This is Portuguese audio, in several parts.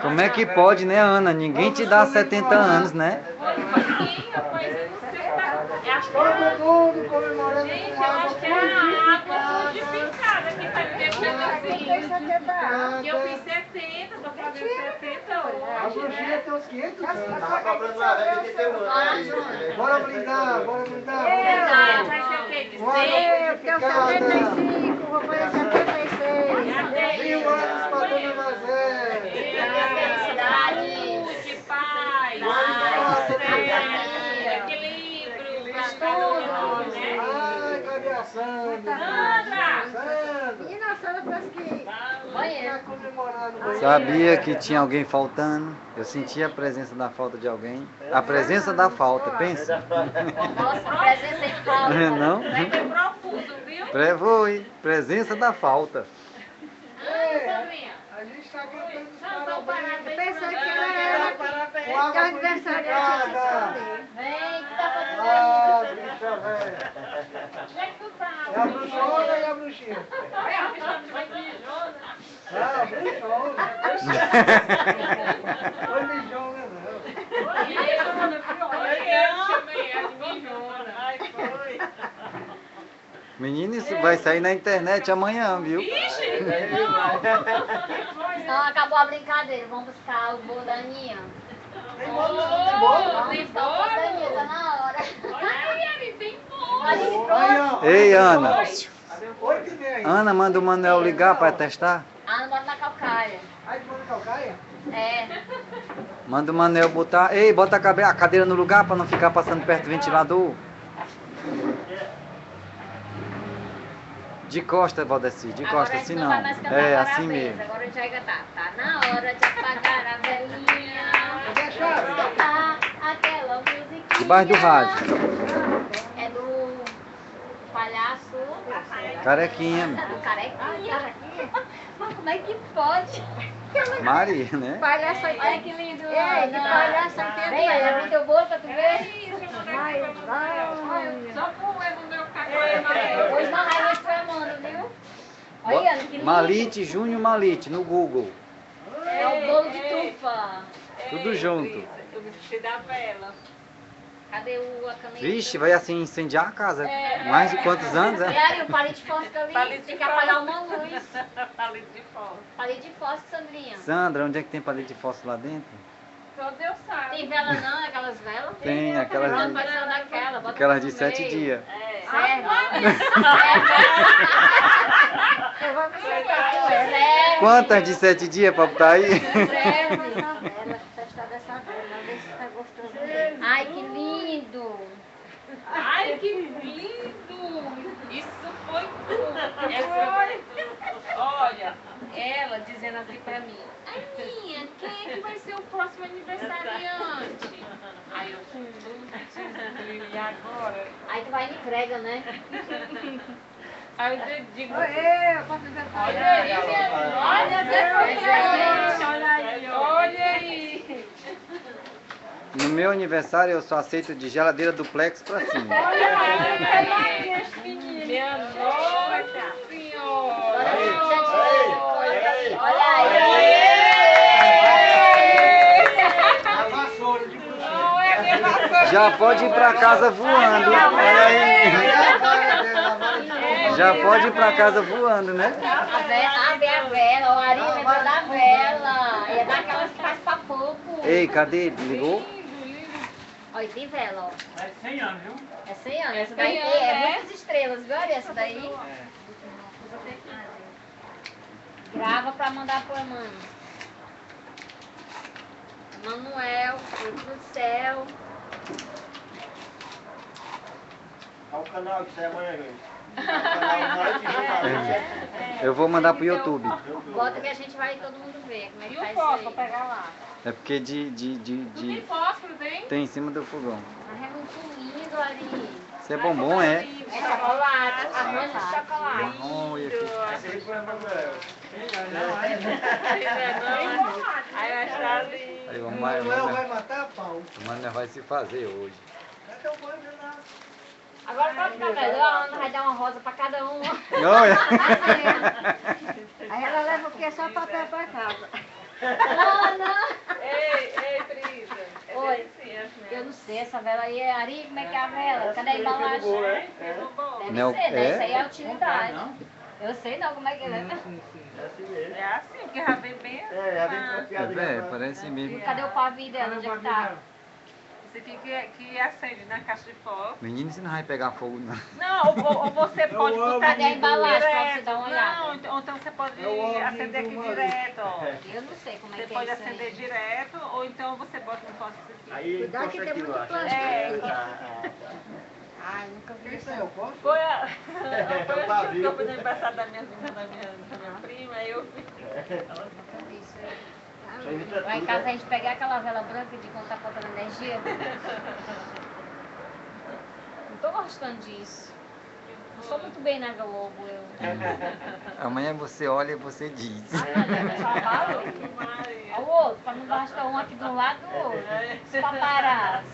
Como é que pode, né, Ana? Ninguém te dá 70 anos, né? Todo comemorando. Gente, eu acho que é a água purificada que tá me deixando assim. E eu fiz 70, tô fazendo 70 A hoje. bruxinha tem uns 500 anos. Bora Bora brindar, bora brindar. Vai ser o quê? De 100? Eu tenho 75, vou fazer 76. 1000 anos pra Dona Mazé. Saúde, paz, equilíbrio, pra cada um, né? Ai, cadê a Sandra? Sandra! E na sala parece que Tá comemorando. Sabia que tinha alguém faltando. Eu sentia a presença da falta de alguém. A presença da falta, pensa. nossa presença em falta. Não? Vai ser profundo, viu? Foi. Presença da falta. A gente tá cantando os Não, só parabéns. Pensei que era Com água que é aniversário purificada. Vem, que tá fazendo Ah, aí. bicha velha. Onde é que tu tá? É a bruxona e a bruxinha. É, a bicha vai mijona. Ah, bruxona. Foi mijona, não. Eu chamei ela de mijona. Ai, foi. Menino, isso vai sair na internet amanhã, viu? Ixi, não. Então acabou a brincadeira, vamos buscar o bolo da Aninha. Tem bolo, não tem bolo? Vamos Tem buscar o bolo da Aninha, tá bolo? na hora. Olha aí, Ari, tem bolo. Aí, ó. Ei, Ana. Oi, que vem aí? Ana, manda o Manuel ligar para testar. Ah, não bota na calcaia. Aí, de manda calcaia? É. Manda o Manuel botar. Ei, bota a cadeira no lugar para não ficar passando perto do ventilador. De costa, Valdeci, de costa, assim não. É, assim mesmo. Agora já tá na hora de apagar a velinha. Cadê a chave? Escutar aquela musiquinha. Debaixo do rádio. É do palhaço. Carequinha. Do carequinha. Mas como é que pode? Maria, né? Palhaço aí. Olha que lindo. Ei, que palhaço aí tem. Vem, abre teu bolo pra tu ver. Só com ele no meu Hoje na raiva eu estou amando, viu? Olha, Ana, que lindo. Malite, Júnior Malite, no Google. É o bolo de trufa. Tudo junto. Eu vesti da vela. Cadê a caneta? Vixe, vai assim incendiar a casa. Mais de quantos anos, E é? aí, o palito de fósforo ali, Palito tem de que apagar uma luz. Palito de fora. Palito de fósforo, Sandrinha. Sandra, onde é que tem palito de fósforo lá dentro? Só Deus sabe. Tem vela não, aquelas velas? Tem aquelas Pronto, vai de, ser uma daquela. Bota aquelas no de 7 meio. dias. Serve. Eu vou me Serve. Quantas de 7 dias pra botar aí? Serve. Testar dessa vela, ver se tá gostoso. Ai, que lindo. Ai, que lindo! Isso foi tudo. Olha, ela dizendo assim pra mim, Aninha, quem é que vai ser o próximo aniversariante? Aí eu e agora? Aí tu vai e entrega, né? Aí eu digo, Eu posso dizer olha aí, olha aí. No meu aniversário eu só aceito de geladeira duplex pra cima. Olha aí, minha nossa senhora. Olha aí. A vassoura de bruxinha. Já pode ir pra casa voando. Olha aí. Já pode ir pra casa voando, né? Abre a vela, o Ari lembrou da vela. E é daquelas que faz pra pouco. Ei, cadê? Ligou? Olha, tem vela, ó. É 100 anos, viu? É 100 anos. Essa daí 100 anos, é né? muitas estrelas, viu, Ari? Essa daí. Grava pra mandar pro mano. Manuel, Fruto do Céu. Olha o canal que sai amanhã, gente. O canal Noite Jornalista. Eu vou mandar pro YouTube. Bota que a gente vai todo mundo ver como é que E o faz fósforo isso aí. pegar lá? É porque Não tem fósforo, tem? tem em cima do fogão. Mas é muito lindo, Ari. Isso é bombom, é? É chocolate, arroz de chocolate. Olha, filho. Esse aí foi a Manuel. Aí vai estar ali. Aí o Manuel vai matar a pau. Manuel vai se fazer hoje. Cadê o banho, Renato? Agora vai ficar melhor, a Ana vai dar uma rosa pra cada um. Olha. Aí ela leva o que? Só papel pra casa. Ana! Ei, Brisa. É Oi. delicioso, né? Eu não sei, essa vela aí é Ari, como é que é a vela? Cadê a embalagem? Deve Não, ser, né? é? Isso aí é a utilidade. Eu sei não como é que é. É assim mesmo. É assim, porque já vem bem assim. É, já vem confiado. Parece mesmo. Cadê o pavio dela? Onde é que tá? Você tem que acende na caixa de fósforo. Menino, você não vai pegar fogo, não. Não, ou você pode botar Cadê a embalagem pra você direto. dar uma olhada? Não, ou então você pode Eu amo acender aqui do direto, ó. Eu não sei como é Você que é pode isso acender aí. direto, ou então você bota no fósforo aqui. Aí, Cuidado que encosta tem aqui, muito ó. plástico. É, Ai, nunca vi Isso isso. aí, eu posso? Foi a... É o Foi pavio. que eu fui no aniversário da minha prima, aí eu vi. Isso aí. Isso aí entra Lá em tudo, casa a né? gente pegar aquela vela branca de quando tá faltando energia. Não tô gostando disso. Não sou muito bem na Globo, eu. Amanhã você olha e você diz. Olha o outro, pra não bastar um aqui de um lado do outro. Os paparazzi.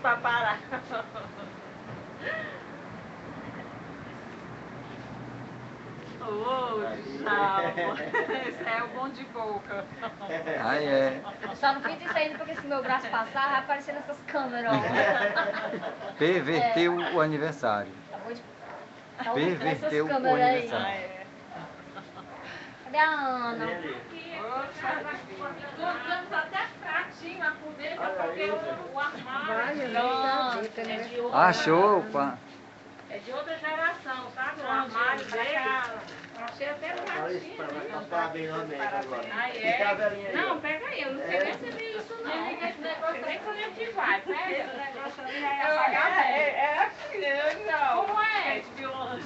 Papará. Ô, diabo. Esse é o bom de boca. Ai, é. Eu só não fiz isso ainda porque se meu braço passar, vai aparecer nessas câmeras. ó. Perverteu o aniversário. Acabou de... Tá Perverteu essas o câmeras aí. aniversário. Cadê a Ana? Colocamos até pratinho a comer, porque o Vai, armário eu nem sabia que é ele de outra, Achou, pá. é de outra geração, sabe? O armário dele. Achei até Olha isso, pratinho. pra cantar bem no ambiente agora. Ah, Fica a é? velhinha aí, ó. Não, pega aí, eu não sei nem se viu isso não. Esse negócio nem como é que vai, pega. Esse negócio ali é assim, não. Como é? De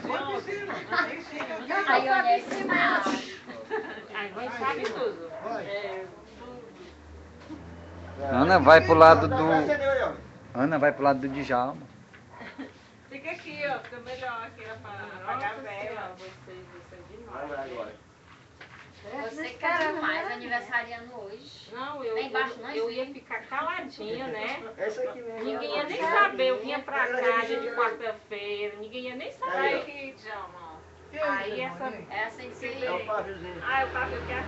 Põe em cima, em cima. Aí, olha esse Ai, mãe sabe tudo. Vai. É, Ana vai pro lado Dá do. pra acender aí, ó. Ana vai pro lado do Djalma. fica aqui, ó, fica melhor aqui, ó, pra apagar a vela. Vai lá agora. Você que tá demais aniversariando hoje. Não, Lá embaixo, não, eu isso ia ficar caladinha, né? Essa aqui mesmo. Ninguém ia nem saber, eu vinha pra cá dia de quarta-feira, ninguém ia nem saber Aí, ó. que Djalma. Que isso, Aí irmão, essa... aí? Essa em si. É o paviozinho. Ah, eu tava eu quero.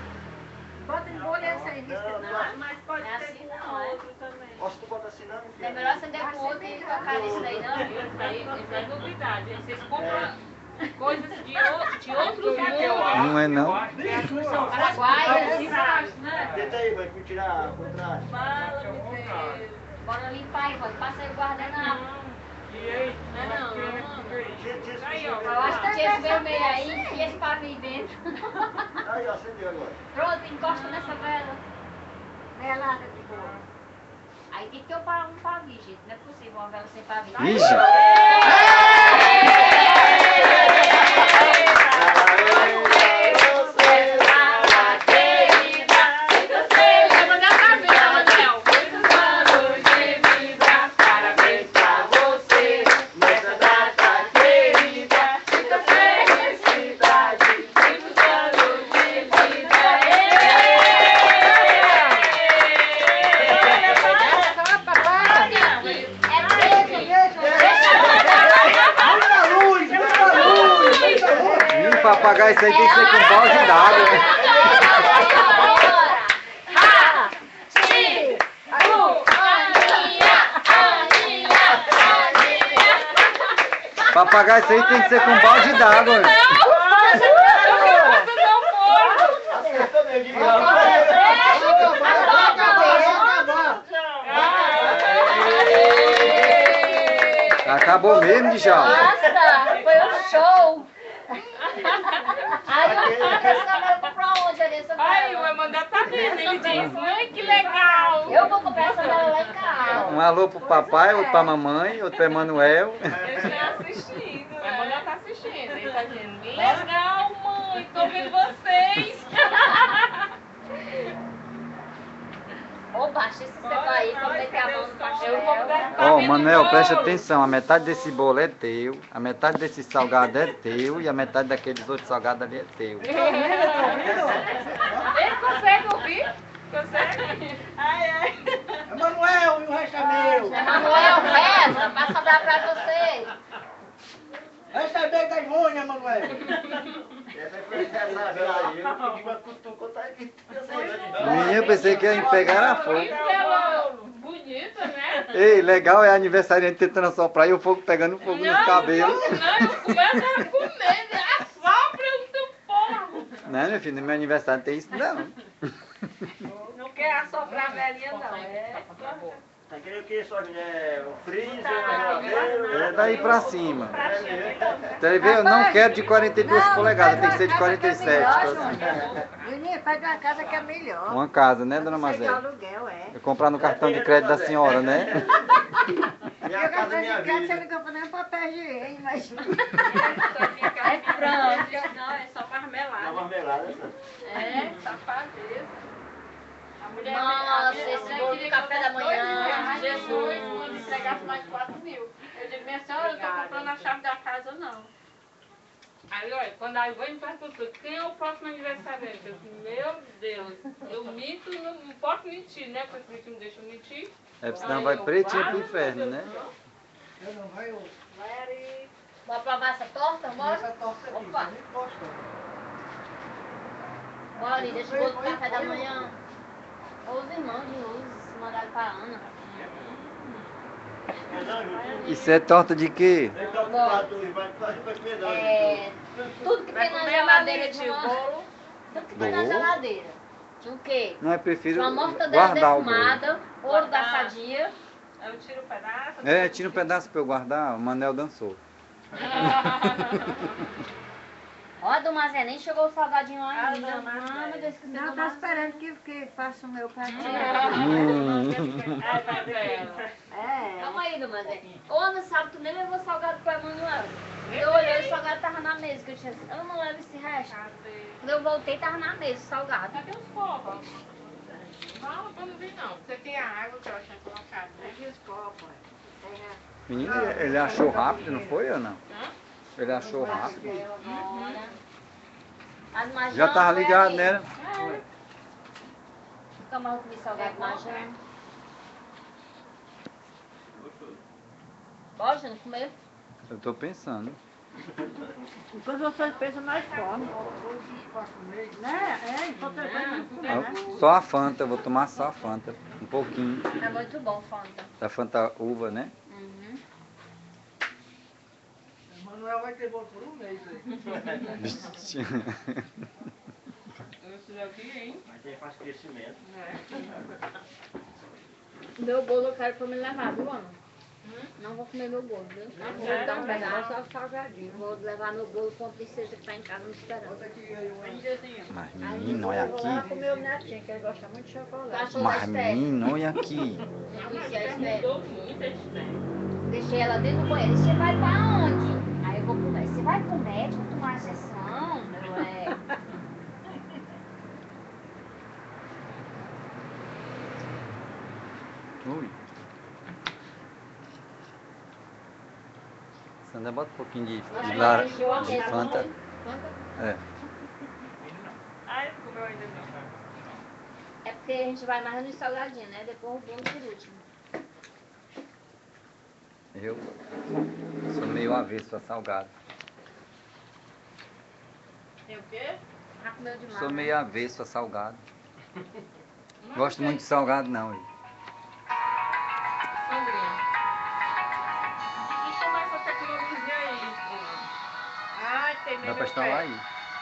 Bota em bolha essa aí, risca. Não, mas pode É ser assim com não, é? outro também. Posso tu botar assim não? É melhor acender com o outro e tocar nisso daí, não? Isso é novidade, hein? Vocês compram coisas de outros lugares. Não é não? Paraguai, né? Tenta aí, vai tirar o contrário. Fala-me Deus. bora limpar aí, pode passar aí o guardanapo. Tira Aí, ó. Eu acho que tinha esse vermelho aí, enfia esse pavio dentro. Aí, ó, acendeu agora. Pronto, encosta nessa vela. Melada de boa. Aí tem que ter um pavio, gente. Não é possível uma vela sem pavio. Vixe! Nessa data querida, muita felicidade, muitos anos de vida. Muita luz, muita luz, muita luz. Pra apagar isso aí tem que ser com balde d'água. Pra apagar isso aí tem que ser com balde d'água. Acertou meu de Acabou mesmo, Djalma. Nossa, foi um show. Aí essa vela eu comprar onde, Alessa? Ai, o Emanuel tá vendo, ele disse, ai que legal. Eu vou comprar essa vela lá em casa. Um alô pro papai, outro pra mamãe, outro pra Emanuel. Eu estou assistindo, o Emanuel tá assistindo, ele tá dizendo, legal mãe, tô vendo vocês. Ô, baixa esse celular aí, pra eu meter a mão no pastel. Ó, Manel, presta atenção, a metade desse bolo é teu, a metade desse salgado é teu e a metade daqueles outros salgados ali é teu. Ele consegue ouvir? Consegue? Ai, ai. Emanuel, e o resto é meu. Emanuel, reza, pra sobrar pra você. É pra enfrentar essa vela aí. Eu pedi uma cutuca, tá aqui. Menina, eu pensei que ia pegar a fogo. Ela bonita, né? Ei, legal é aniversariante tentando assoprar e o fogo pegando fogo nos cabelos. Não, eu começo a comer, né? Assopra o teu fogo. Não, meu filho, no meu aniversário não tem isso não. Não quer assoprar a velhinha, não. É. Tá querendo o que, sua mulher? O freezer, a geladeira? É daí pra cima. Você vê, eu não quero de 42 polegadas, tem que ser de 47. Então, assim. Menina, faz uma casa que é melhor. Uma casa, né, dona Você de Mazé? aluguel, é. Eu comprar no cartão de crédito da senhora, né? Minha Eu casa, minha você vida. não compra nem papel higiênico, mas... É pronto. Não, é só Uma marmelada. marmelada, essa. É, safadeza. A mulher, Nossa, esse mulher bolo queria do café da que eu manhã, desse Jesus, quando entregasse mais 4 mil. Eu digo, minha senhora, eu não tô comprando a chave da casa, não. Aí, olha, quando a Ivone me perguntou, quem é o próximo aniversariante? Eu disse, meu Deus, eu minto, não posso mentir, né? Porque o Cristo não deixa eu mentir. É, porque senão vai pretinho pro inferno, né? Eu não vai, eu... Bora provar essa torta? Bora? Essa torta aqui, Opa. eu nem gosto. Bora ali, deixa o bolo do café da manhã. Os irmãos de luz mandaram pra Ana. Isso é torta de quê? Então, vai comer não. É, tudo que tem na geladeira de bolo. Tudo que tem na Bolo? geladeira. O quê? Não, eu prefiro Uma mortadela guardar o bolo. defumada, ouro da sadia. Eu tiro um pedaço. É, tira um pedaço pra eu guardar, o Manel dançou. Ó, do Mazé, nem chegou o salgadinho lá ainda. dona Mazé. Ah, meu Deus, que Não, tá esperando que faça o meu pratinho. É. Calma aí, do Mazé. Ô, Ana, sabe, tu nem levou salgado pra Emanuel. Eu olhei, o salgado tava na mesa, que eu tinha assim, eu não levo esse resto. Quando eu voltei, tava na mesa o salgado. Cadê os copos? Não, eu não vi não. Você tem a água que eu tinha colocado, né? Aqui os copos. Menino, ele achou rápido, não foi ou não? Hã? Ele achou rápido. Agora. As majãs Já tava foi ligado, aqui. né? Nunca mais eu comi salgado majã. Bora, não comeu? Eu tô pensando. Quando você pensa, nós come. Né? É, então você vai comer, né? Só a Fanta, eu vou tomar só a Fanta. Um pouquinho É muito bom, Fanta. da Fanta uva, né? Uhum. Manuel vai ter bolo por um mês aí. Vixe. Esse daqui, hein? Mas tem faz crescimento. Meu bolo eu quero pra me levar, viu, Ana? Não vou comer meu bolo, viu? Vou dar um pedaço. Só salgadinho. Vou levar meu bolo com princesa que tá em casa me esperando. Bota aqui aí uma... Mas menino, olha Vou lá aqui. com meu netinho, que ele gosta muito de chocolate. Achou da Mas Esther? menino, olha aqui. Disse a Esther. Mudou muito a Esther. Deixei ela dentro do banheiro. Você vai pra onde? Aí eu vou pro médico. Você vai pro médico tomar a sessão? Eu, Ui. Sandra, bota um pouquinho de Fanta. É. Ai, comeu ainda não. É porque a gente vai mais no salgadinho, né? Depois o bolo por último. Eu sou meio avesso a salgado. Tem o quê? Já comeu demais. Sou né? meio avesso a salgado. Gosto muito de salgado não. Ele. Sandrinha. E como é essa tecnologia aí? Ai, tem Dá pra instalar aí.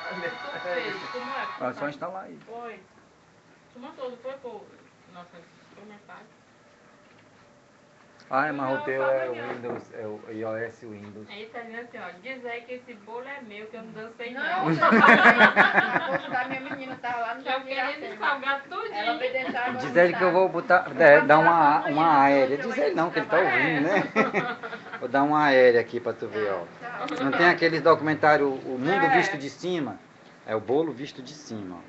Como é? É só instalar aí. Foi. Tu mandou, não foi pro nosso supermercado? Ah, mas o teu é o Windows, é o iOS Windows. Aí tá dizendo assim, ó, diz aí que esse bolo é meu, que eu não dancei não. Não, a posto da minha menina tava lá no Eu Jardim queria me Iracema. salgar tudinho. Ela obedeceu agora. Diz ele que eu vou botar, dar uma aérea. Diz ele não, que ele tá ouvindo, né? Vou dar uma aérea aqui pra tu ver, ó. Não tem aqueles documentário O Mundo Visto de Cima? É o bolo visto de cima, ó.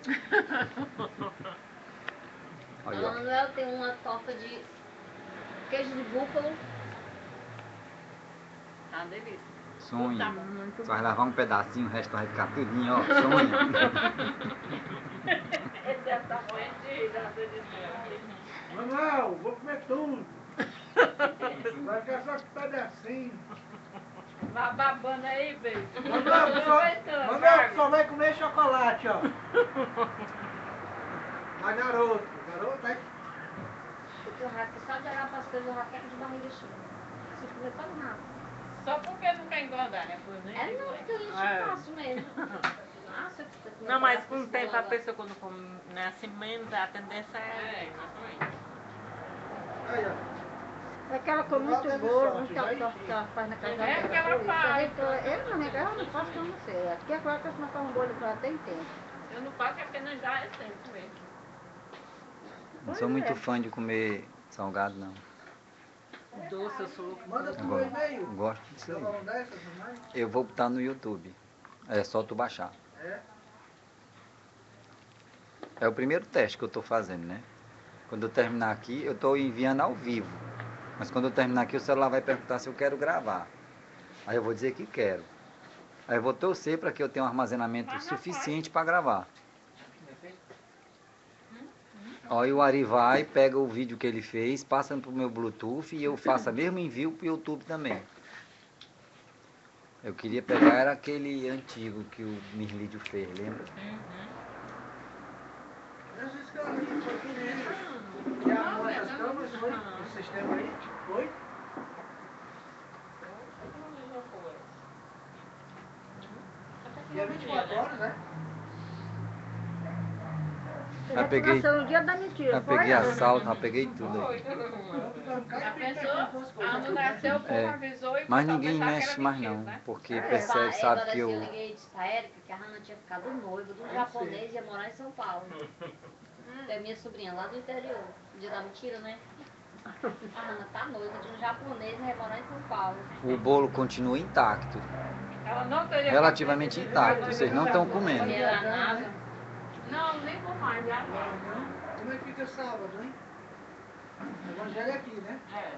Olha, A ó. Manuel tem uma torta de queijo de búfalo. Tá uma delícia. Sonha. Só vai lavar um pedacinho, o resto vai ficar tudinho, ó. Sonha. Esse é o tamanho de nada de Deus. Manuel, vou comer tudo. Vai ficar só com pedacinho. Vai Tá babando aí, beijo. Manuel, só vai comer chocolate, ó. Mas garoto, aí. Porque o rato só de olhar para as coisas, o rato quer de barriga cheia. Se comer tão rápido. Só porque não quer engordar, né? Por nem É não, porque eu encho fácil mesmo. Nossa, que você Não, mas com o tempo a pessoa quando come né, assim menos, a tendência é. exatamente. Aí, ó. É que ela come muito bolo, muito torta que ela faz na casa dela. É que ela faz. Eu não, ela não faço que eu não sei. Aqui é claro que eu não faço um bolo que ela tem tempo. Eu não faço apenas já é sempre mesmo. Não sou muito fã de comer salgado, não. Doce, eu sou louco. Manda pro Agora, e-mail. gosto disso Eu aí. vou mandar essas imagens. Eu vou botar no YouTube. É só tu baixar. É. É o primeiro teste que eu estou fazendo, né? Quando eu terminar aqui, eu estou enviando ao vivo. Mas quando eu terminar aqui, o celular vai perguntar se eu quero gravar. Aí eu vou dizer que quero. Aí eu vou torcer para que eu tenha um armazenamento suficiente para gravar. Aí o Ari vai, pega o vídeo que ele fez, passa para o meu Bluetooth e eu faço o mesmo envio para o YouTube também. Eu queria pegar era aquele antigo que o Mirlídio fez, lembra? Jesus, cara, foi tudo isso. E arrumou essas câmeras, foi? O sistema aí? Foi? E é 24 horas, né? Já peguei, Nasceu no dia da mentira, já foi? peguei assalto, já peguei tudo aí. A pessoa, quando nasceu, o povo avisou e Mas foi ninguém pensar que mexe era mais mentira, não, né? porque percebe, sabe que eu... Eu liguei e disse pra Érica que a Hannah tinha ficado noiva de um japonês e ia morar em São Paulo. É minha sobrinha lá do interior. Dia da mentira, né? A Hannah tá noiva de um japonês e vai morar em São Paulo. O bolo continua intacto, Ela não teria relativamente intacto, vocês não estão comendo. E ela nada. Não, nem vou mais, já não. Como é que fica sábado, hein? O evangelho é aqui, né? É.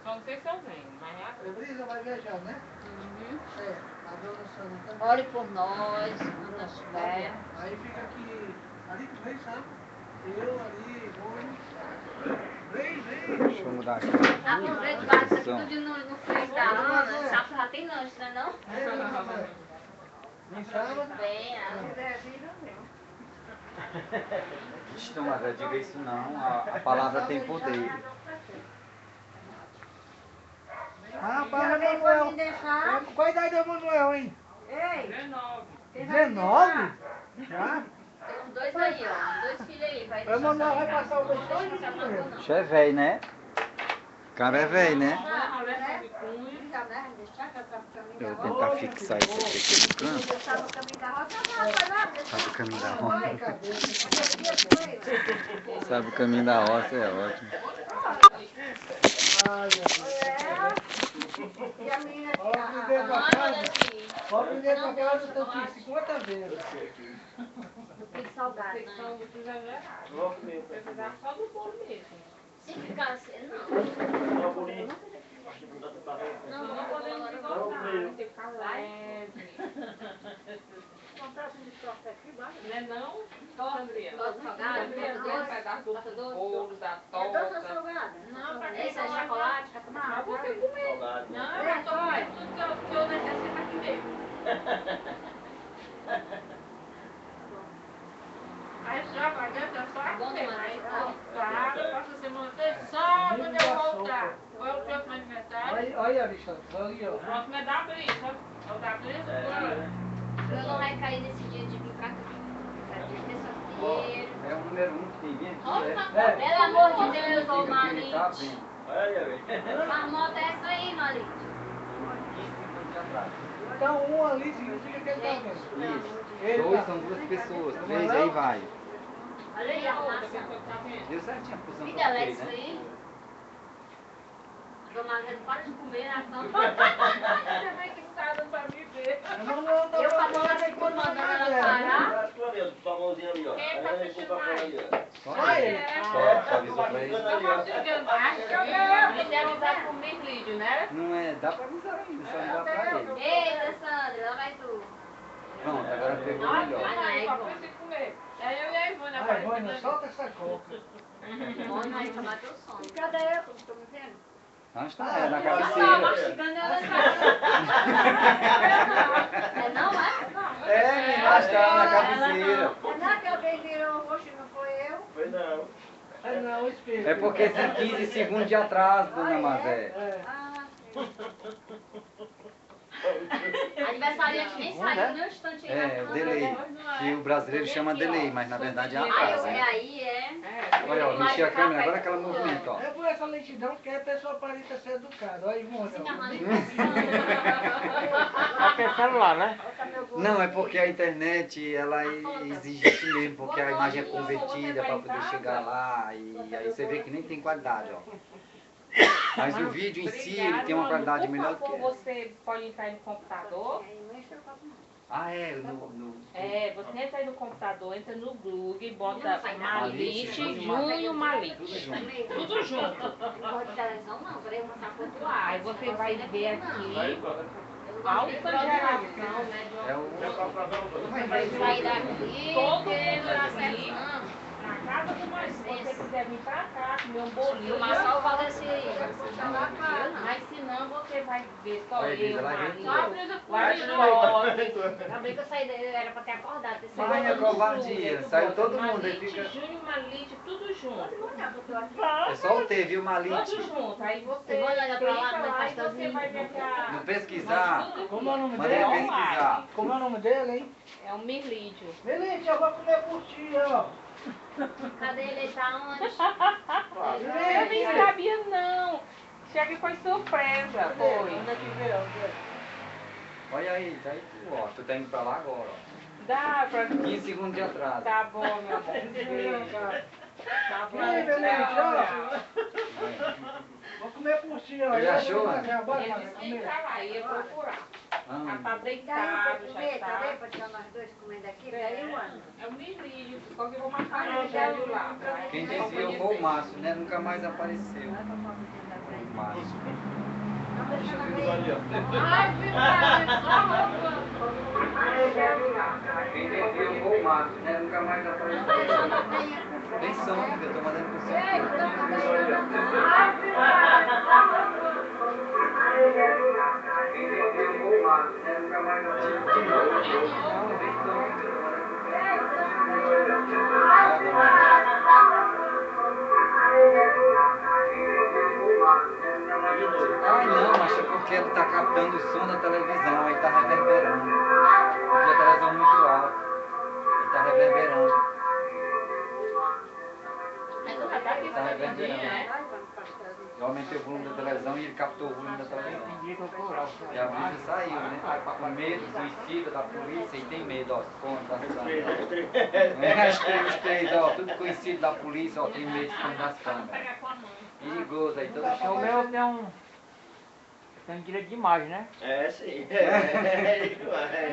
Só não sei se eu venho, mas já. A Brisa vai viajar, né? É. A dona Sandra também. Ore por nós, quando nós estiver. Aí fica aqui, ali também, sabe? Eu, ali, vou. Vem. Deixa eu mudar aqui. Aproveita e bate isso aqui tudo no freio da Ana. Sabe que lá tem lanche, não é não? Nem sábado. Bem, Não, mas eu diga isso não, a palavra tem poder. Rapaz, Emanuel. Qual a idade do Emanuel, hein? Ei, 19. 19? Já? tem uns dois aí, ó. Dois filhos aí. Vai O Emanuel vai passar o mês todo. Isso é velho, né? O cara é velho, né? Eu vou tentar fixar isso aqui no canto. Sabe o caminho da roça? Sabe o caminho da roça, é ótimo. e a menina Ó, aqui, aprender com a casa. Ó, aprender com a casa, tanto 50 vezes. do filho salgado, né? São do exagerado. Precisar só do bolo mesmo. Se ficar assim, Não podemos engordar, tem que ficar leve. comprasse um de troca aqui, vai. Não é não? Andrea? Doce salgado, Andrea, doce, um pedaço doce, do doce. bolo, da É doce ou torta. salgado? Não, pra quem Esse é não chocolate? Não, você comer. Não, eu tô comendo tudo que eu necessito aqui mesmo. Aí já vai dentro, é só aqui. Aí claro, passa a semana toda, só quando eu voltar. Foi o próximo aniversário. Olha, Alexandre, ali, ó. O próximo é da Brisa. É o da Brisa? Eu não vai cair nesse dia de vir pra cá. Vai vir terça-feira. É o número 1 que tem bem aqui, Pelo amor de Deus, ô Ele tá Malite. abrindo. Marmota é essa aí, Malite. Então, um ali significa que ele tá vendo. Isso. Dois são duas pessoas, três aí vai. Olha aí a massa. Deu certinho a posição Que pra vocês, delícia, né? hein? Dona Margarida, para de comer, né? Então, Você vem aqui em casa pra me ver. Emanuel tá eu pra passei fora essa enquanto semana não ela é, parar. Quem tá assistindo mais? Só ele. Só avisou pra ele. Eu posso enganar. Me deram usar por milídio, né? Não é, dá pra avisar ainda, só não dá pra ele. Eita, Sandra, lá vai tu. Pronto, agora pegou Ai, melhor. ai, só pensei em comer. Aí eu e a Ivone Ai, aparecendo Vânia, ali. solta essa coca. Bom, aí vai matar o sono. Cadê eu? Não estou me vendo? Acho que é, na Eu tava cabeceira. mastigando ela é não, é? Não. É, menina, acho que tá na cabeceira. Não, que alguém virou o roxo, não foi eu? Foi não. É não, espírito. É porque tem 15 segundos de atraso, dona Mazé. É. Ah, sim. Aniversariante nem saiu, nem um instante aí. É, o delay. Que o brasileiro chama delay, mas na verdade é atraso. né? Olha, ó, mexi a câmera, agora aquela movimento, ó. É por essa lentidão que a pessoa aparenta ser educada. Olha aí, irmão. Aquele celular, né? Não, é porque a internet, ela exige isso mesmo, porque a imagem é convertida para poder chegar lá, e aí você vê que nem tem qualidade, ó. Mas o vídeo em si, ele tem uma qualidade melhor do que Por essa. você pode entrar aí no computador. Ah, é, no... É, você entra aí no computador, entra no Google, bota Não, Malite, Malite, Junho Malite. Tudo junto. Tudo junto. Não gosto de televisão não, peraí, eu vou mostrar pro outro lado. Aí você vai ver aqui, Alta alta geração, É o... Você vai sair daqui, todo porque mundo não dá aqui, certo não. na casa do marido. Se você quiser vir pra cá, comer um bolinho, Filmar só o Valdeci aí. mas se não, você vai ver só Vai ver, eu, vai ver marido. tudo. Vai chorar. Ainda bem que eu saí daí, era pra ter acordado. ter saído. Vai, é covardia, saiu todo mundo, aí Malite, fica... Júnior, Malite, tudo junto. É só o T, viu, Tudo Malite? junto. Aí você Você vai olhar pra lá, clica como é que lá e faz você vai ver que a... Não pesquisar, Como é o nome mandei dele? pesquisar. Como é o nome dele, hein? É um mirlídio. Melite, eu vou comer por ti, ó. Cadê ele? Ele tá onde? Eu nem sabia não. Chega foi surpresa, foi. Onde é que veio? Olha aí, tá aí tu, ó. Tu tá indo pra lá agora, ó. Dá pra... 15 segundos de atraso. Tá bom, meu amor. Tá bom. Ei, Melite, ó. É. Vou comer por ti, ó. Ele achou, né? Ele disse que ia pra lá, ia procurar. Já tá Ah, deitado, já tá. pra tirar nós dois comendo aqui, daí, mano. É um mirlídio, só que eu vou matar ele velho lá. quem desviou foi o Márcio, né? Nunca mais apareceu. O Márcio. Quem desviou foi o Márcio, né? Nunca mais apareceu. Tem som, eu tô mandando pro som. Quem desviou foi o Márcio, né? Nunca mais apareceu. De novo? Não, tem som, eu tô mandando pro som. Ai não, mas é porque ele tá captando o som da televisão, aí tá reverberando. Porque a televisão é muito alta. Ele tá reverberando. Tá reverberando. Eu aumentei o volume da televisão e ele captou o volume da televisão. E a bicha saiu, né? Com medo, suicida da polícia e tem medo, ó, esconde das câmeras. Os três, ó, tudo conhecido da polícia, ó, tem medo de esconde das câmeras. Perigoso aí, todo O meu tem direito de imagem, né? É, sim.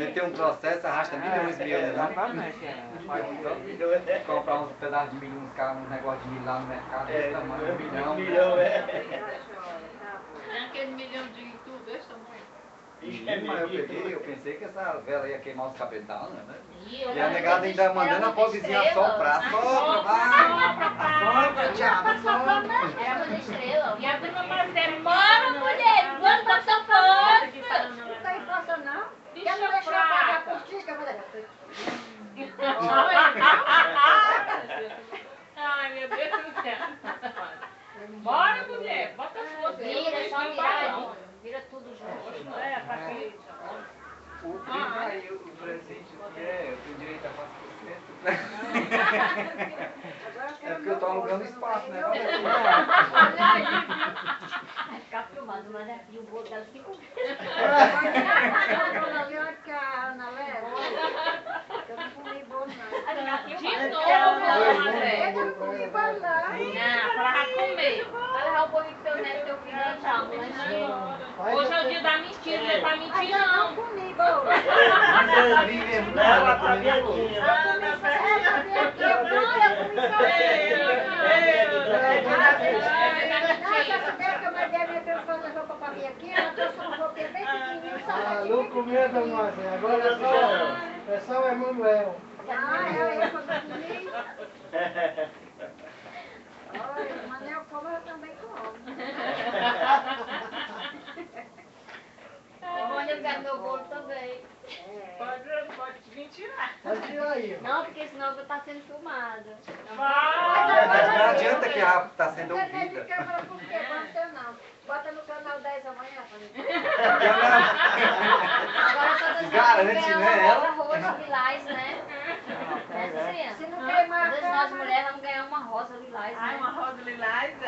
Meteu um processo, arrasta milhões mil, né? Exatamente. Comprar uns pedaços de milho, uns negócios de milho lá no mercado, desse tamanho, Um $1 milhão. milhão, é. É aquele milhão de tudo desse tamanho. Mas eu pensei que essa vela ia queimar os cabelos dela, né? E eu E a negada ainda mandando a pobrezinha soprar, sopra, vai! Sopra, diabo, sopra! Era uma estrela. a dona Mazé, mano, mulher, vamos pra sua porta. Não tem força não. Bicha Quer me deixar pagar fraca. por ti, que eu vou Ai, meu Deus do céu. Bora, mulher, bota força. Vira, só virar. Vira tudo junto. É, pra quê? O primo aí, o presente que é, eu tenho direito a 4%. É porque eu tô alugando espaço, né? Vai ficar filmado, mas é o bolo dela 5 vezes. Olha que a Ana leva. Eu não comi bolo não. De novo, dona Mazé. Eu não comi bolo não. Não, pra lá comer. Vai levar o bolinho pro teu neto e teu filho lanchar, um lanchinho. Hoje é o dia da mentira, não é pra mentir Eu não. não comi bolo. Mas eu vi mesmo, Ela tá comendo quietinha. bolo. Ela veio aqui, eu comi Nossa, essa ideia que eu mandei a minha filha fazer roupa pra mim aqui, ela trouxe uma roupinha bem pequenininha, Ah, só não comia, dona Mazé. Agora é só o Emanuel. Ah, eu quando eu comi. Olha, o Manel come, eu também como. aí. Não, porque senão eu vou estar sendo filmada. Mas não adianta que a está sendo Internet de ouvida. câmera por quê? Bota não. Bota no canal 10 amanhã. Agora todas as Garante, ganham né, uma ela? rosa roxa lilás, né? Né, Se Cicinha? não queimar a Todas nós câmera. mulheres vamos ganhar uma rosa lilás, Ai, né? uma rosa lilás, é.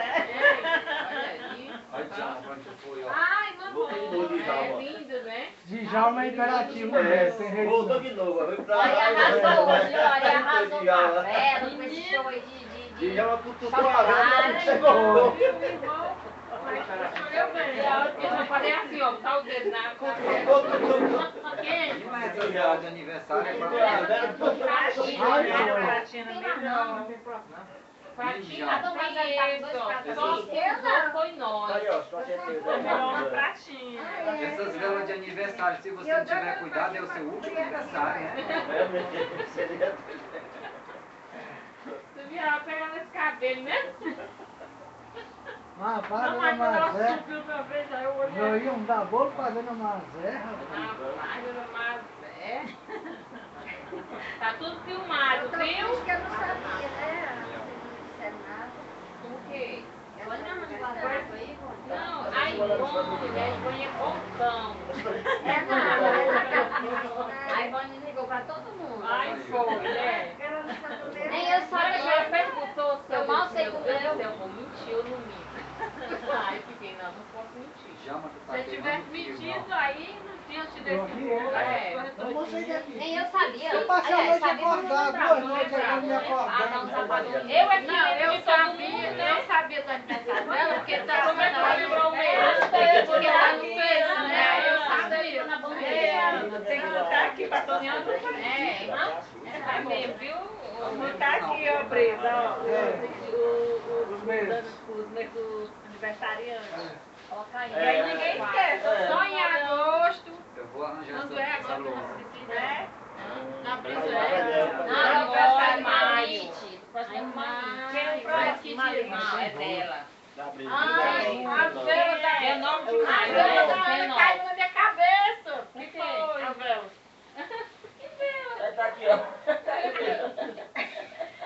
Olha aí. Olha, Djalma, pra onde tu foi, ó. Ai, Voltou de novo, mamãe. Djalma. É lindo, né? Djalma é imperativo mesmo, tem jeito Voltou não. de novo, vem pra Olha, arrasou hoje, viu? Olha, arrasou com a Djalma. vela, com esse show aí de Djalma cutucou a chocolate. vela, você voltou. Eu falei assim, ó, tá o dedo na E mais essa vela de aniversário é pra... Pratina melhor. pratinha. Ah, então vai dar dois Isso, pratos só assim? só foi nós. Aí, ó, com certeza. É melhor uma pratinha. Essas velas de aniversário, se você não tiver cuidado, é o seu último aniversário, né? Seria... Você viu pegando esse cabelo, né? Mas para, Não, dona mas quando ela Mazé. subiu outra vez, aí eu olhei. Eu ia um dar bolo pra dona Mazé, rapaz. Rapaz, dona Mazé. Tá tudo filmado, Eu tô viu? triste que eu não sabia, né? Não disseram nada. O quê? Olha no guarda-roupa aí, pô. Não, a Ivone é bocão. É nada. A Ivone ligou pra todo mundo. Ai, foi, né? Ela não sabe comer. Nem eu Mas já sabia. perguntou se Eu mal sei meu comer. Deus, eu vou mentir ou não minto? Ai, fiquei, não posso mentir. Djalma, tu tá Se eu tivesse queimando fio, mentido, aí diante desse Eu aqui, mundo, Eu vou sair daqui. Nem eu sabia. Eu passei a Aliás, noite sabia que não acordado, lembrava, duas não noites lembrava, eu me né? acordando. Ah, não, os apagões. Eu é que Não, lembro eu de todo sabia, mundo, eu né? sabia do aniversário dela, porque tá Como é que ela lembrou o meu? Porque ela não fez, É, né? eu sabia. Na É, bandeja. tem que botar aqui pra todo mundo. É mesmo, viu? Vou botar aqui, ó, Brisa, ó. Os meses. Os aniversariantes. Coloca aí. E aí ninguém esquece. Só em agosto, Eu vou arranjar quando essa, é essa agora, louça. Né? na Vai, prisão. Não, Agora, não, maio. Próximo maio. Quem é o próximo ali? Não, é dela. Da brisa. Ai, A vela da 19 de maio. A vela da Ana Ana caiu na minha cabeça. O quê? A vela. Tá aqui, ó.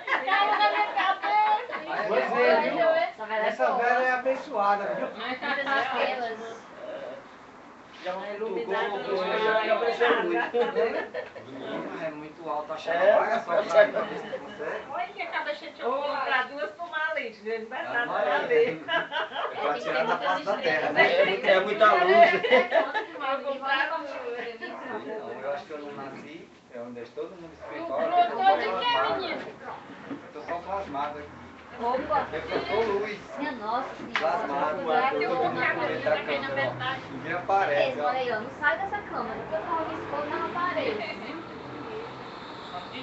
Caiu na minha cabeça. Pois é, viu? Essa vela é Essa boa. vela é abençoada, viu? Muitas estrelas. Já iluminado, já apareceu muito. Menina, é muito alto, achando É? vaga só pra ver se consegue. Olha que a cabeça tinha Ou chocolate. pra duas formalentes, de aniversário Não, pra ver. é pra tirar da face da terra, né? É muita luz. Vou comprar duas. Não, eu acho que eu não nasci, eu não deixo todo mundo espiritual. Brotou de quê, menino? Eu tô só plasmado aqui. Opa. Eu sou luz. Minha nossa Plasmado. senhora. Eu vou na Ninguém cabeça daquele na câmera, ó. metade. Ninguém aparece, Esse, ó. olha aí, ó. Não sai dessa câmera. Porque eu tava me expondo na parede.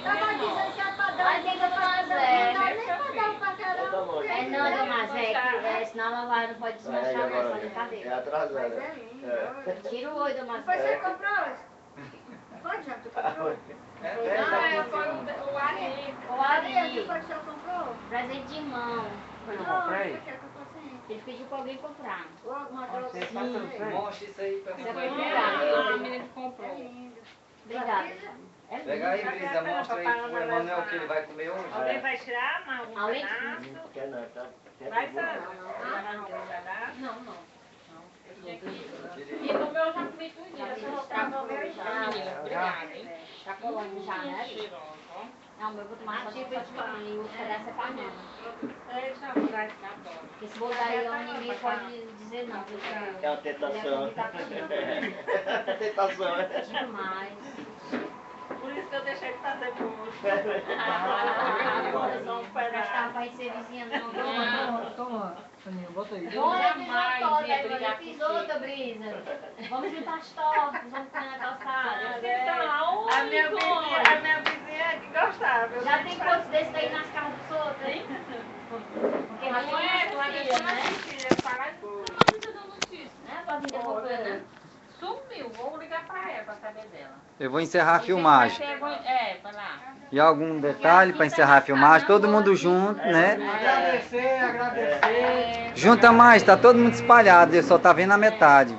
Tava dizendo que era pra dar Aí tem que fazer. não dá nem pra dar um paquerão. É não, dona Zé, que senão ela vai, não pode desmanchar não, essa É brincadeira. atrasada. Mas é lindo. Tira o olho, dona Depois você Zé. comprou? Foi, já, tu comprou? Ah, foi o Ari. Ô, Ali, Ari, foi que você comprou? presente de mão. Eu Não, comprei. você quer que eu faça assim? Ele pediu pra alguém comprar. Logo uma Você docinha. passou Mostra isso aí pra Você mim. foi O comprar. menino comprou. É lindo. Obrigada. É Pega aí, lindo. Brisa, mostra aí pro Emanuel o que ele vai comer hoje. Alguém vai tirar um Além pedaço? Quer não, tá? Vai, Quer Sandra. Não, não. E no meu eu já comi tudo. Já Eu fiz só estrago tava no meu menino. já. Obrigada, hein? Tá colando já, né? Cheiroso, ó. Não, o meu eu vou tomar só de mim. O pedaço é pra mim. Deixa eu dar esse na bola. Porque se botar aí, ninguém pode dizer não. Viu? É uma tentação. É uma tentação. Demais. Por isso que eu deixei de fazer bolo. Agora Só um não prestava pedaço. pra gente ser vizinha, não. Toma, toma, Aninha, bota aí. Bom, eu fiz jamais uma toda, ia agora brigar eu fiz com você. outra, Brisa. Vamos juntar as tortas, vamos ficar na calçada. A minha vizinha é que gostava. Já tem quantos desses aí nas casas dos outros, hein? Porque nós Não é, tu vai temos deixar né? notícia. Falar de tudo, não precisa dar notícia. Né? Pra vir devolver, né? Sumiu, vou ligar pra ela pra saber dela. Eu vou encerrar a filmagem. É, vai lá. E algum detalhe para encerrar a filmagem? Todo mundo junto, né? Agradecer, agradecer. Junta mais, tá todo mundo espalhado, só tá vendo a metade.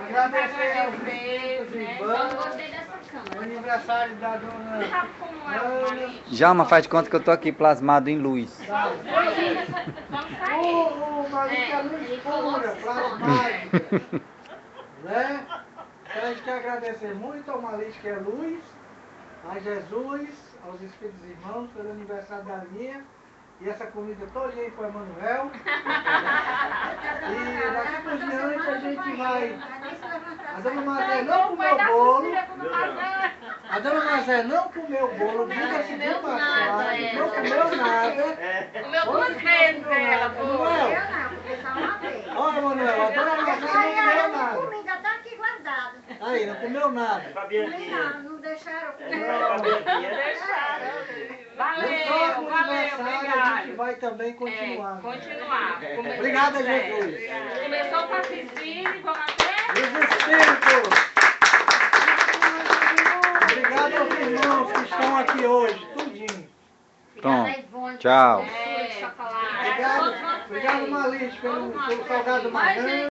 Agradecer aos Beijo, meus né? Eu irmãos. gostei dessa câmera. aniversário da dona Sabe como é o Ana. marido? Djalma, faz de conta que eu tô aqui plasmado em luz. O marido é luz pura, plasmática. Né? Então a gente quer agradecer muito ao Malice, que é luz, a Jesus, aos Espíritos Irmãos, pelo aniversário da Aninha. E essa comida todinha para o Emanuel. E daqui por diante a gente vai. A dona Mazé não comeu bolo. A dona Mazé não comeu bolo, diga-se de passagem, não comeu nada. Comeu 2 vezes ela, pô. Emanuel, porque só uma vez. olha, Emanuel, a dona Mazé não comeu nada. Comida tá aqui guardada. Aí, não comeu nada. Pra Bianquinha. Não deixaram comer. Pra Bianquinha. No Valeu, próximo valeu, aniversário a obrigado. gente vai também continuar. Continuar. Obrigada, Jesus. Começou com a Cecília, vamos até... E os Espíritos. Obrigado aos irmãos que estão aqui hoje, tudinho. Pronto. Tchau. Chocolate. Obrigado, Malice, pelo salgado maçã.